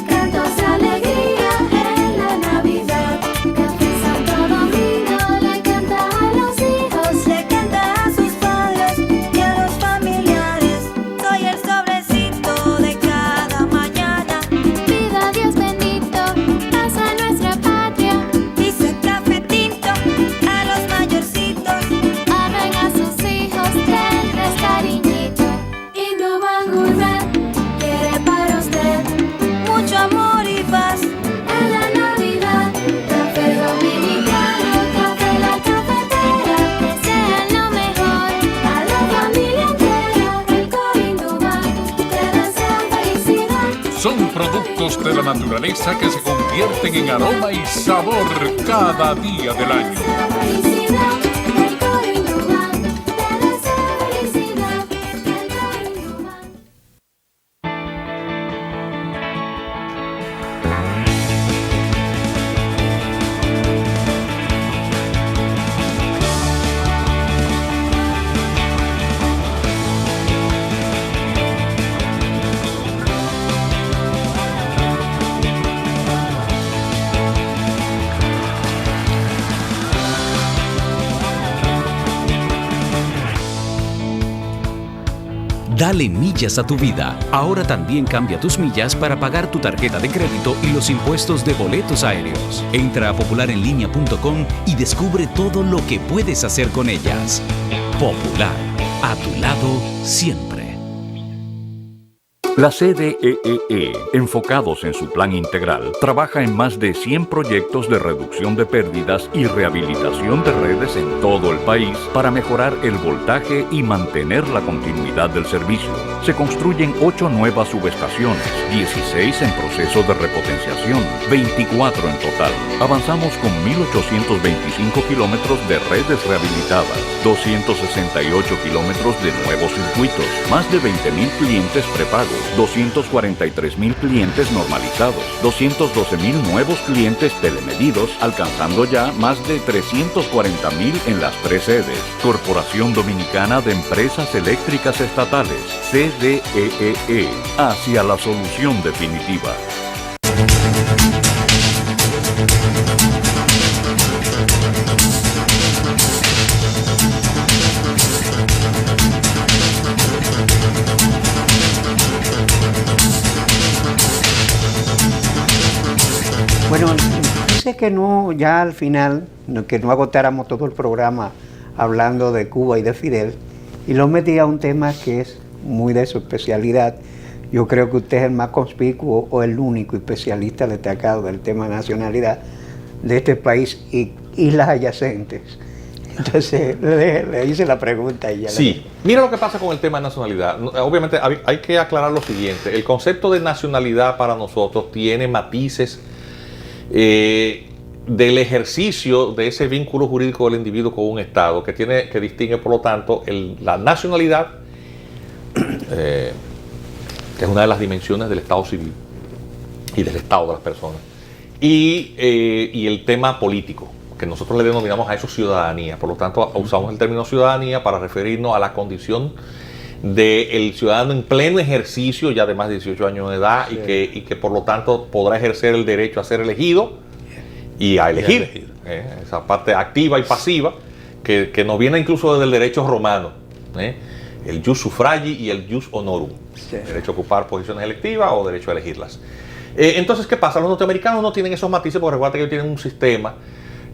cantos de alegría en la Navidad. Café Santo Domingo le canta a los hijos, le canta a sus padres y a los familiares. Soy el sobrecito de cada mañana. Vida Dios bendito, paz a nuestra patria. Dice café tinto a los mayorcitos. Amen a sus hijos, denles cariñito. Innovan Gourmet quiere para usted mucho amor y paz en la Navidad. Café dominicano, café la cafetera, desean lo mejor a la familia entera. El Coro Innovan te desea felicidad. Son productos de la naturaleza que se convierten en aroma y sabor cada día del año. Felicidad, el Coro Innovan te desea felicidad. El Coro Innovan. Dale millas a tu vida. Ahora también cambia tus millas para pagar tu tarjeta de crédito y los impuestos de boletos aéreos. Entra a popularenlinea.com y descubre todo lo que puedes hacer con ellas. Popular, a tu lado siempre. La CDEE, enfocados en su plan integral, trabaja en más de 100 proyectos de reducción de pérdidas y rehabilitación de redes en todo el país para mejorar el voltaje y mantener la continuidad del servicio. Se construyen 8 nuevas subestaciones, 16 en proceso de repotenciación, 24 en total. Avanzamos con 1.825 kilómetros de redes rehabilitadas, 268 kilómetros de nuevos circuitos, más de 20.000 clientes prepagos, 243.000 clientes normalizados, 212.000 nuevos clientes telemedidos, alcanzando ya más de 340.000 en las 3 sedes. Corporación Dominicana de Empresas Eléctricas Estatales, CDEE, hacia la solución definitiva. Bueno, quise que no, ya al final, que no agotáramos todo el programa hablando de Cuba y de Fidel, y lo metí a un tema que es muy de su especialidad. Yo creo que usted es el más conspicuo o el único especialista destacado del tema de nacionalidad de este país y islas adyacentes. Entonces le hice la pregunta y ya. Sí, mira lo que pasa con el tema de nacionalidad. Obviamente hay que aclarar lo siguiente. El concepto de nacionalidad para nosotros tiene matices del ejercicio de ese vínculo jurídico del individuo con un Estado que distingue, por lo tanto, la nacionalidad, que es una de las dimensiones del Estado civil, y del estado de las personas. Y el tema político, que nosotros le denominamos a eso ciudadanía. Por lo tanto, usamos el término ciudadanía para referirnos a la condición del ciudadano en pleno ejercicio, ya de más de 18 años de edad, sí. y que por lo tanto podrá ejercer el derecho a ser elegido y a elegir. Esa parte activa y pasiva que nos viene incluso desde el derecho romano. El jus suffragii y el jus honorum. Sí. Derecho a ocupar posiciones electivas o derecho a elegirlas. Entonces, ¿qué pasa? Los norteamericanos no tienen esos matices, porque recuerda que ellos tienen un sistema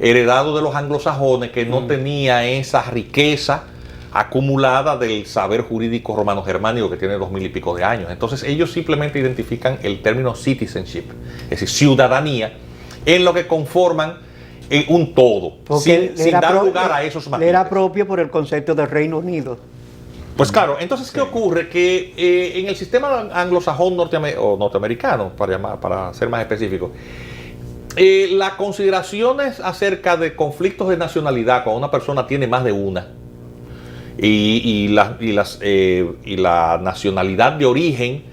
heredado de los anglosajones que no tenía esa riqueza acumulada del saber jurídico romano-germánico que tiene 2000 y pico de años. Entonces ellos simplemente identifican el término citizenship, es decir, ciudadanía, en lo que conforman un todo, sin dar lugar a esos matices. Era propio por el concepto del Reino Unido. Pues claro, entonces ¿qué ocurre? Que en el sistema anglosajón norteamericano, para ser más específico, las consideraciones acerca de conflictos de nacionalidad, cuando una persona tiene más de una, y la nacionalidad de origen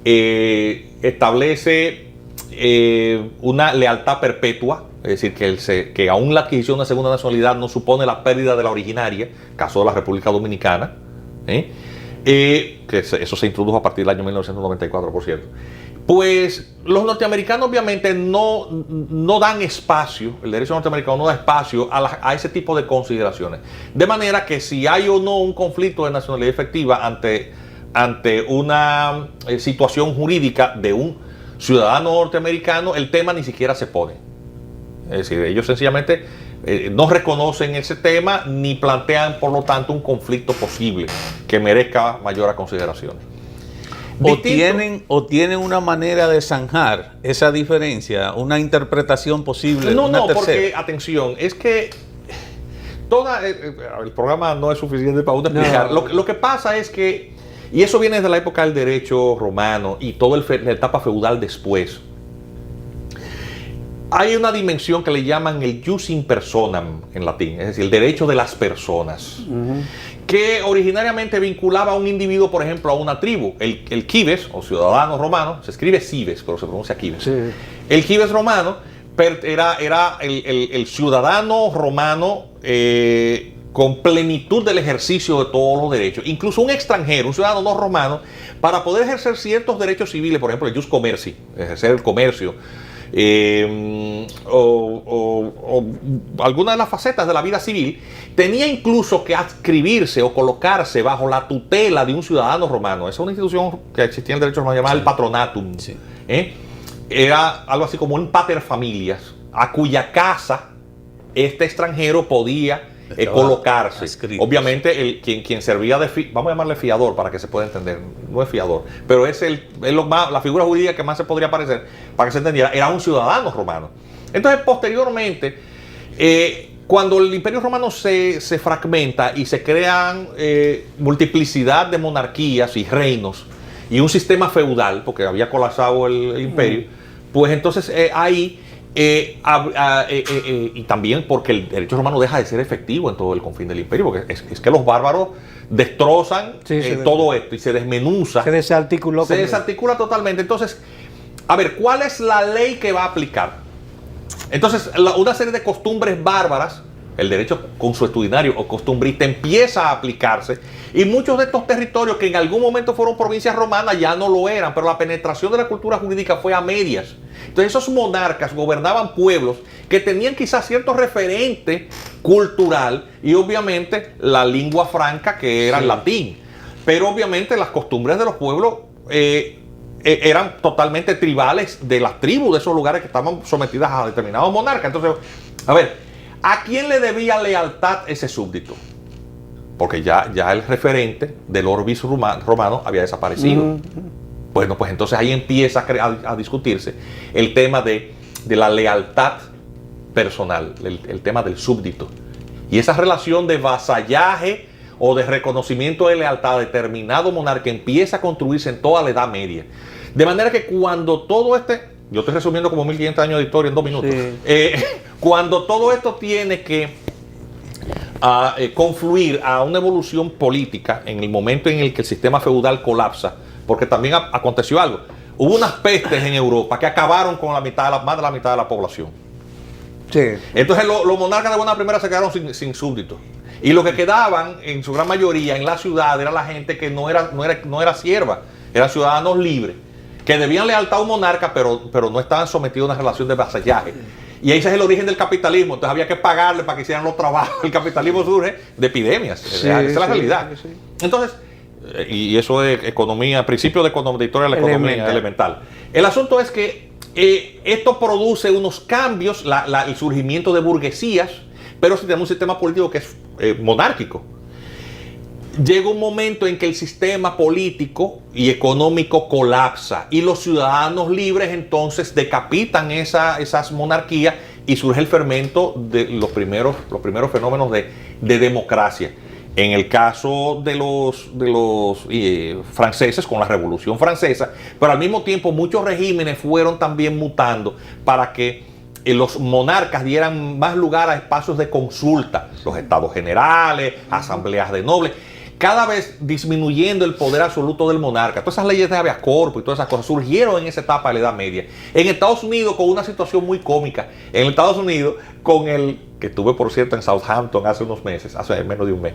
establece una lealtad perpetua, es decir, que aún la adquisición de segunda nacionalidad no supone la pérdida de la originaria, caso de la República Dominicana, que eso se introdujo a partir del año 1994, por cierto. Pues los norteamericanos obviamente no dan espacio, el derecho norteamericano no da espacio a ese tipo de consideraciones. De manera que si hay o no un conflicto de nacionalidad efectiva ante una situación jurídica de un ciudadano norteamericano, el tema ni siquiera se pone. Es decir, ellos sencillamente no reconocen ese tema ni plantean, por lo tanto, un conflicto posible que merezca mayor consideración. O tienen una manera de zanjar esa diferencia, una interpretación posible. Porque, atención, es que el programa no es suficiente para uno explicar. Lo que pasa es que, y eso viene desde la época del derecho romano y toda la etapa feudal después, hay una dimensión que le llaman el jus in personam en latín, es decir, el derecho de las personas, que originariamente vinculaba a un individuo, por ejemplo, a una tribu. El cives, o ciudadano romano, se escribe cives, pero se pronuncia cives. Sí. El cives romano era el ciudadano romano con plenitud del ejercicio de todos los derechos. Incluso un extranjero, un ciudadano no romano, para poder ejercer ciertos derechos civiles, por ejemplo, el jus commerci, ejercer el comercio, o alguna de las facetas de la vida civil, tenía incluso que adscribirse o colocarse bajo la tutela de un ciudadano romano. Esa es una institución que existía en el derecho romano llamada el patronatum. Sí. Era algo así como un pater familias, a cuya casa este extranjero podía colocarse. Escritos. Obviamente quien servía vamos a llamarle fiador para que se pueda entender, no es fiador, pero es la figura jurídica que más se podría parecer, para que se entendiera, era un ciudadano romano. Entonces, posteriormente, cuando el Imperio Romano se fragmenta y se crean multiplicidad de monarquías y reinos y un sistema feudal, porque había colapsado el imperio, pues entonces ahí y también porque el derecho romano deja de ser efectivo en todo el confín del imperio, porque es que los bárbaros destrozan todo esto y se desmenuza. Se desarticula totalmente. Entonces, a ver, ¿cuál es la ley que va a aplicar? Entonces, una serie de costumbres bárbaras, el derecho consuetudinario o costumbrista empieza a aplicarse, y muchos de estos territorios que en algún momento fueron provincias romanas ya no lo eran, pero la penetración de la cultura jurídica fue a medias. Entonces esos monarcas gobernaban pueblos que tenían quizás cierto referente cultural y obviamente la lengua franca, que era el latín, pero obviamente las costumbres de los pueblos eran totalmente tribales de las tribus de esos lugares que estaban sometidas a determinados monarcas. Entonces, a ver, ¿a quién le debía lealtad ese súbdito? Porque ya el referente del orbis romano había desaparecido. Bueno, pues entonces ahí empieza a discutirse el tema de la lealtad personal, el tema del súbdito. Y esa relación de vasallaje o de reconocimiento de lealtad a determinado monarca empieza a construirse en toda la Edad Media. De manera que cuando todo yo estoy resumiendo como 1500 años de historia en 2 minutos, cuando todo esto tiene que confluir a una evolución política en el momento en el que el sistema feudal colapsa, porque también aconteció algo. hubo unas pestes en Europa que acabaron con más de la mitad de la población. Sí. Entonces los monarcas de buena primera se quedaron sin súbditos. Y lo que quedaban, en su gran mayoría, en la ciudad, era la gente que no era sierva, eran ciudadanos libres, que debían lealtad a un monarca, pero no estaban sometidos a una relación de vasallaje. Y ese es el origen del capitalismo. Entonces había que pagarle para que hicieran los trabajos. El capitalismo surge de epidemias. Sí, Esa es la realidad. sí. Entonces, y eso es economía, principio de historia de la economía elemental. El asunto es que esto produce unos cambios, el surgimiento de burguesías, pero si tenemos un sistema político que es monárquico. Llega un momento en que el sistema político y económico colapsa y los ciudadanos libres entonces decapitan esas monarquías y surge el fermento de los primeros fenómenos de democracia. En el caso de los franceses con la Revolución Francesa, pero al mismo tiempo muchos regímenes fueron también mutando para que los monarcas dieran más lugar a espacios de consulta, los estados generales, asambleas de nobles, cada vez disminuyendo el poder absoluto del monarca. Todas esas leyes de habeas corpus y todas esas cosas surgieron en esa etapa de la Edad Media. En Estados Unidos con una situación muy cómica. En Estados Unidos con que estuve por cierto en Southampton hace unos meses, hace menos de un mes.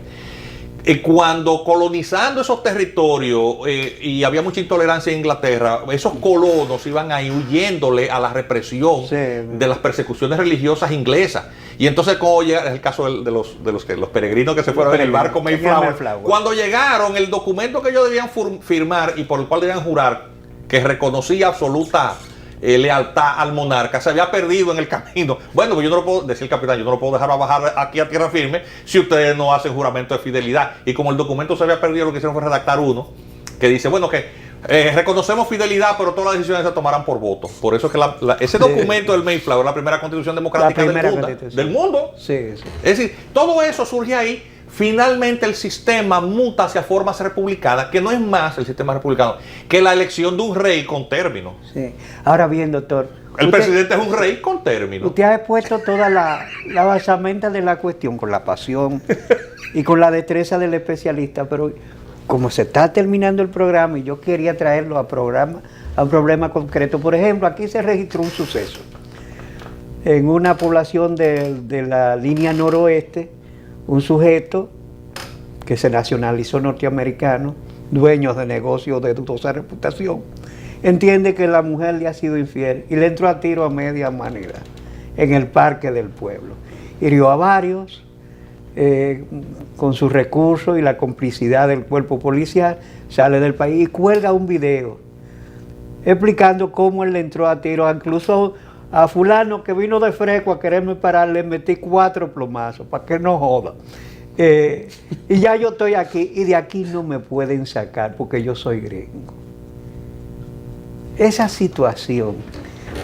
Cuando colonizando esos territorios y había mucha intolerancia en Inglaterra, esos colonos iban ahí huyéndole a la represión de las persecuciones religiosas inglesas. Y entonces, como llega, es el caso de los peregrinos que se fueron en el barco Mayflower. Cuando llegaron, el documento que ellos debían firmar y por el cual debían jurar, que reconocía absoluta lealtad al monarca, se había perdido en el camino. Bueno, pues yo no lo puedo decir, capitán, yo no lo puedo dejar bajar aquí a tierra firme si ustedes no hacen juramento de fidelidad. Y como el documento se había perdido, lo que hicieron fue redactar uno que dice, bueno, que reconocemos fidelidad, pero todas las decisiones se tomarán por voto. Por eso es que ese documento del Mayflower, la primera constitución democrática del mundo. Sí. Es decir, todo eso surge ahí. Finalmente el sistema muta hacia formas republicanas, que no es más el sistema republicano que la elección de un rey con término. Sí. Ahora bien, doctor. El presidente es un rey con término. Usted ha expuesto toda la basamenta de la cuestión con la pasión y con la destreza del especialista, pero como se está terminando el programa y yo quería traerlo a un problema concreto. Por ejemplo, aquí se registró un suceso en una población de la línea noroeste. Un sujeto que se nacionalizó norteamericano, dueño de negocios de dudosa reputación, entiende que la mujer le ha sido infiel y le entró a tiro a media manera en el parque del pueblo. Hirió a varios con sus recursos y la complicidad del cuerpo policial, sale del país y cuelga un video explicando cómo él le entró a tiro, incluso a fulano que vino de fresco a quererme parar, le metí 4 plomazos para que no joda. Y ya yo estoy aquí y de aquí no me pueden sacar porque yo soy gringo. Esa situación,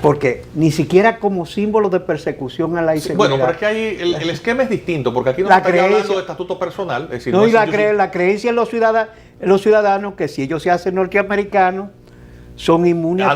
porque ni siquiera como símbolo de persecución a la inseguridad. Bueno, pero es que ahí el esquema es distinto, porque aquí no se está hablando de estatuto personal. Es decir, no, y la creencia en los ciudadanos que si ellos se hacen norteamericanos, son inmunes a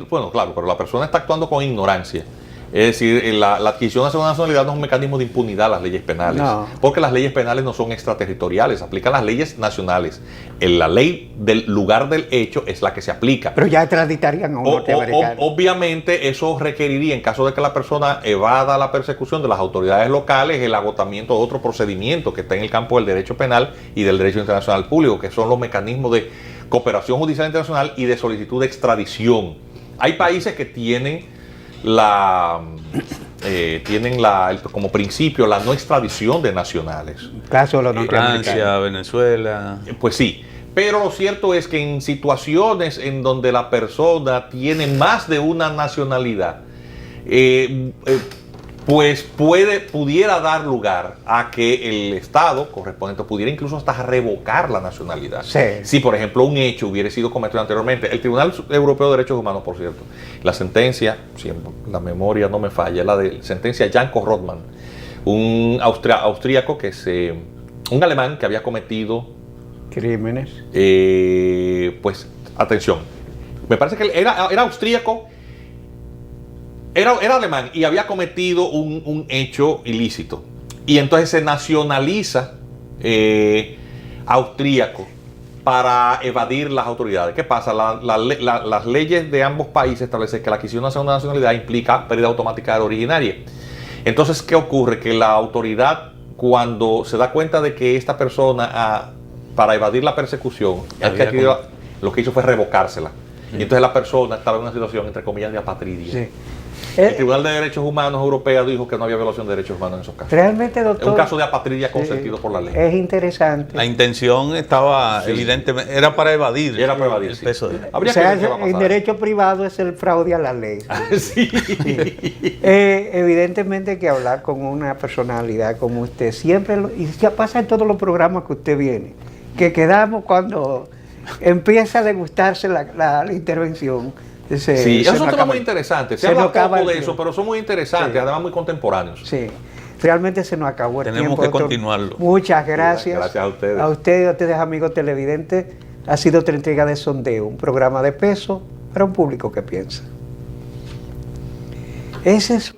bueno, claro, pero la persona está actuando con ignorancia. Es decir, la adquisición de segunda nacionalidad no es un mecanismo de impunidad a las leyes penales. No. Porque las leyes penales no son extraterritoriales, aplican las leyes nacionales. La ley del lugar del hecho es la que se aplica. Pero ya extraditarían a un norteamericano. Obviamente eso requeriría, en caso de que la persona evada la persecución de las autoridades locales, el agotamiento de otro procedimiento que está en el campo del derecho penal y del derecho internacional público, que son los mecanismos de cooperación judicial internacional y de solicitud de extradición. Hay países que tienen como principio la no extradición de nacionales. Caso de los norteamericanos. Francia, Venezuela. Pues sí, pero lo cierto es que en situaciones en donde la persona tiene más de una nacionalidad, pues pudiera dar lugar a que el Estado correspondiente pudiera incluso hasta revocar la nacionalidad. Sí. Si, por ejemplo, un hecho hubiera sido cometido anteriormente. El Tribunal Europeo de Derechos Humanos, por cierto, la sentencia, si la memoria no me falla, la de sentencia Janko Rothman, un austríaco un alemán que había cometido crímenes. Pues, atención, me parece que era austríaco. Era alemán y había cometido un hecho ilícito. Y entonces se nacionaliza austríaco. para evadir las autoridades. ¿Qué pasa? Las leyes de ambos países establecen que la adquisición de una segunda nacionalidad implica pérdida automática de la originaria. Entonces, ¿qué ocurre? Que la autoridad, cuando se da cuenta de que esta persona, para evadir la persecución, lo que hizo fue revocársela. Y entonces la persona estaba en una situación, entre comillas, de apatridia. Sí. El Tribunal de Derechos Humanos Europeo dijo que no había violación de derechos humanos en esos casos. Realmente, doctor, es un caso de apatridia consentido por la ley. Es interesante. La intención estaba, evidentemente, era para evadir. Era para evadir, el peso de... O sea, en derecho privado es el fraude a la ley. Sí. Evidentemente que hablar con una personalidad como usted, siempre, y ya pasa en todos los programas que usted viene, que quedamos cuando empieza a degustarse la intervención. Sí, esos son temas muy interesantes. Se habla poco de eso, pero son muy interesantes, además muy contemporáneos. Sí, realmente se nos acabó el tiempo. Tenemos que continuarlo. Muchas gracias. Gracias a ustedes. A ustedes, amigos televidentes. Ha sido otra entrega de Sondeo, un programa de peso para un público que piensa. Ese es